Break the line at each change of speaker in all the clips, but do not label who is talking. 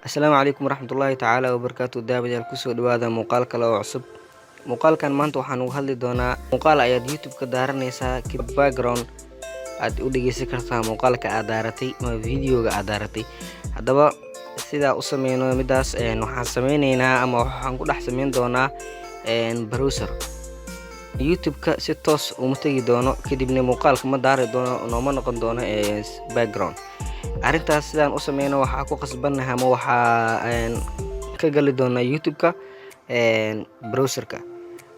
Asalaamu calaykum waraxmatullaahi tacaala wabarakaatu daawadayaal kusoo dhawaada muuqaal kale oo cusub. Muuqaalkan maanta waxaan uga hadli doonaa muuqaal ayaad YouTube ka daaranaysaa kadib background aad u dhegeysan kartaa muuqaalka aad daaratay ama videoga aad daaratay. Haddaba sidaa u sameyno midaas waxaan sameyneynaa ama waxaan ku dhex sameyn doonaa browser. YouTube-ka si toos uma tagi doono kadibna muuqaalka ma daari doono nooma noqon doono background. Arrintaas sidaan u sameyno waxaa ku qasbanahay ama waxaa ka gali doona YouTube-ka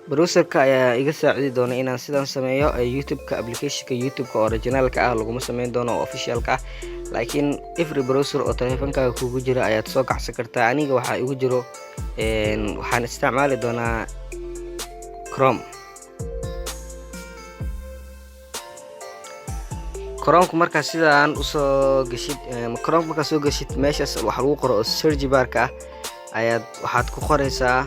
browserka ayaa iga saacidi doona inaan sidaan sameeyo. YouTube-ka application-ka YouTube-ka originalka ah laguma sameyn doono oo official-ka ah, laakiin every browser oo taleefankaaga kugu jira ayaad soo kacsan kartaa. Aniga waxaa igu jiro waxaan isticmaali doonaa Chrome markaas sidaan usoo gashid Chrome markaas soo gashid meeshaas waxa lagu qoro search bar-ka waxaad ku qoraysaa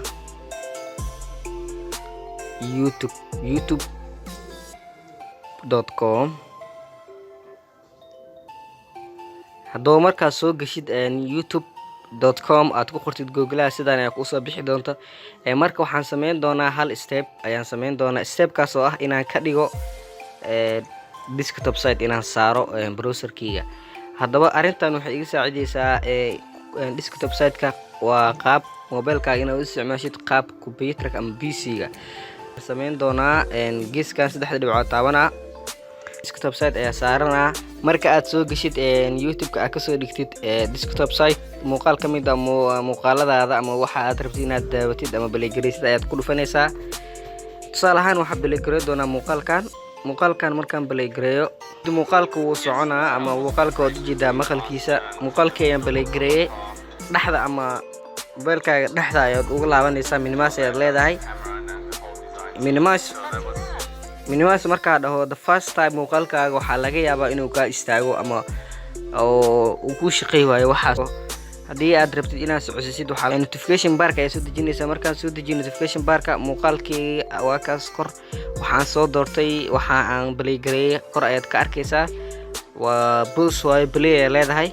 youtube.com. haddaba markaas soo gashid youtube.com aad ku qortid Google sidaan ayaa kusoo bixi doonta. Marka waxaan sameyn doonaa hal step ayaan sameyn doonaa. Step-kaas oo ah inaan ka dhigo desktop site inaan saaro browserkeyga. Haddaba arrintan waxay iga saacideysaa desktop site-ka waa qaab mobilkaaga inaad u isticmaashid qaab computer ama PC-ga. Sameyn doonaa geeskan saddexda dhibcood taabanaa desktop site ayaa saaranaa. Marka aad soo gashid YouTube-ka aad kasoo dhigtid desktop site muuqaal ka mid ah muuqaaladaada ama waxa aad rabtid inaad daawatid ama baleegareysid ayaad ku dhufanaysaa. Tusaale ahaan waxaa baleegareyn doonaa muuqaalkan markaan baleegareeyo muuqaalka wuu soconaa ama muuqaalka waad ujeedaa maqalkiisa. Muuqaalka ayaan baleegareeyay dhexda ama mobilkaaga dhexda ayaad uga laabanaysaa. Minimize ayaad leedahay. Minimize markaa dhaho the first time muuqaalkaaga waxaa laga yaabaa inuu kaa istaago ama uu ku shaqey waayo. waxaas haddii aad rabtid inaad socodsiisid waxaa notification bar-ka ayaa soo dejinaysaa. Markaan soo dejiyo notification bar-ka muuqaalkeyga waa kaas kor waxaan soo doortay waxa aan baleegareeyay kor ayaad ka arkaysaa. waa pause waayo play ay leedahay.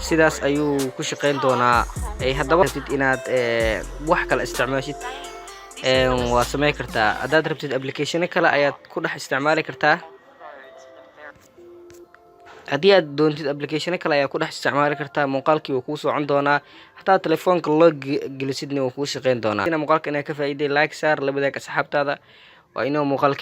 sidaas ayuu ku shaqeyn doonaa. haddaba rabtid inaad wax kale isticmaashid waa sameyn kartaa. haddaad rabtid application kale ayaad ku dhex isticmaali kartaa. haddii aad doontid application kale ayaa ku dhex isticmaali kartaa. muuqaalkii wuu kuu socon doonaa. hataa telefoonka loo gelisidna wuu kuu shaqeyn doonaa. muuqaalka inaad ka faa'iiday like saar la wadaag asxaabtaada. waa inuu muuqaalka